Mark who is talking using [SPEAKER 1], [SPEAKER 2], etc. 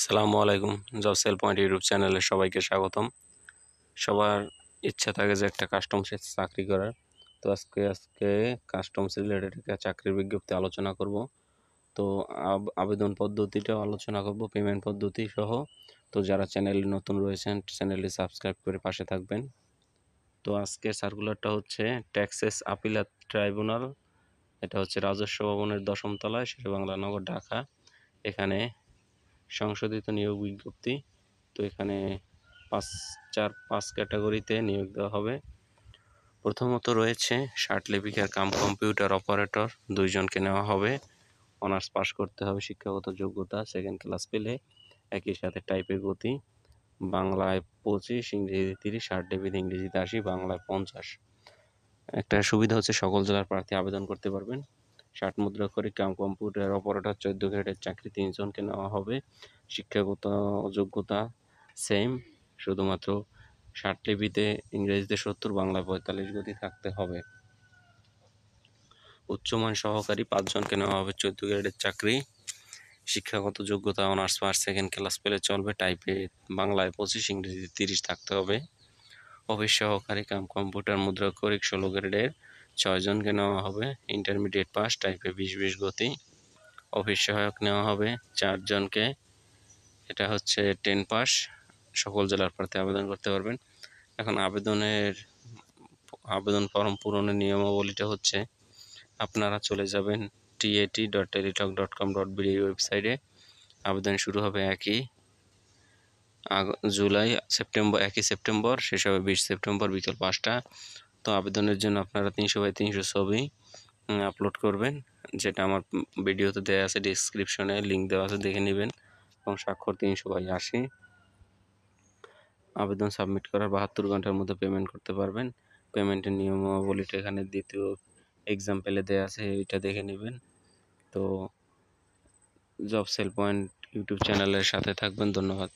[SPEAKER 1] আসসালামু আলাইকুম। Job sell point YouTube চ্যানেলে সবাইকে স্বাগতম। সবার ইচ্ছা থাকে যে একটা কাস্টমসে চাকরি করার। তো আজকে কাস্টমস রিলেটেড একটা চাকরির বিজ্ঞপ্তি আলোচনা করব। তো আবেদন পদ্ধতিটাও আলোচনা করব, পেমেন্ট পদ্ধতি সহ। তো যারা চ্যানেলে নতুন রয়েছেন চ্যানেলটি সাবস্ক্রাইব করে পাশে থাকবেন। তো আজকে সার্কুলারটা হচ্ছে ট্যাক্সেস আপিলাত ট্রাইব্যুনাল, এটা হচ্ছে রাজস্ব ভবনের 10ম তলায়, শেরেবাংলা নগর, ঢাকা। এখানে সংশোধিত নিয়োগ বিজ্ঞপ্তি। তো এখানে পাঁচ ক্যাটাগরিতে নিয়োগ দেওয়া হবে। প্রথমত রয়েছে লিপিকার কাম কম্পিউটার অপারেটর, 2 জনকে নেওয়া হবে। অনার্স পাস করতে হবে, শিক্ষাগত যোগ্যতা সেকেন্ড ক্লাস পেলে। একই সাথে টাইপের গতি বাংলায় 25, ইংরেজি 30, লিপিত ইংরেজিতে 80, বাংলায় 50। একটা সুবিধা হচ্ছে সকল জেলার প্রার্থী আবেদন করতে পারবেন। 60 মুদ্রাক্ষরিক কাম কম্পিউটার অপারেটর 14 গ্রেডের চাকরি 3 জনকে নেওয়া হবে। শিক্ষাগত যোগ্যতা সেম, শুধুমাত্র লিপিতে ইংরেজিতে 70, বাংলায় 45 গতি থাকতে হবে। উচ্চমান সহকারী 5 জনকে নেওয়া হবে, 14 গ্রেডের চাকরি। শিক্ষাগত যোগ্যতা অনার্স পাস সেকেন্ড ক্লাস পেলে চলবে। টাইপে বাংলায় 25, ইংরেজিতে 30 থাকতে হবে। অফিস সহকারী কাম কম্পিউটার মুদ্রাক্ষরিক 16 গ্রেডের 6 জনকে নেওয়া হবে, ইন্টারমিডিয়েট পাস, টাইপে 20 গতি। অফিস সহায়ক নেওয়া হবে 4 জনকে, এটা হচ্ছে 10 পাস। সকল জেলার প্রার্থী আবেদন করতে পারবেন। এখন আবেদন ফর্ম পূরণের নিয়মাবলীটা হচ্ছে, আপনারা চলে যাবেন tat.teletalk.com.bd ওয়েবসাইটে। আবেদন শুরু হবে 1 সেপ্টেম্বর, শেষ হবে 20 সেপ্টেম্বর বিকেল 5টা। তো আবেদনের জন্য আপনারা 300x300 ছবি আপলোড করবেন, যেটা আমার ভিডিওতে দেওয়া আছে, ডিসক্রিপশনে লিঙ্ক দেওয়া আছে, দেখে নেবেন। এবং স্বাক্ষর 300/80। আবেদন সাবমিট করার 72 ঘন্টার মধ্যে পেমেন্ট করতে পারবেন। পেমেন্টের নিয়মাবলীটা এখানে দ্বিতীয় এক্সাম্পলে দেওয়া আছে, এটা দেখে নেবেন। তো জব সেল পয়েন্ট ইউটিউব চ্যানেলের সাথে থাকবেন। ধন্যবাদ।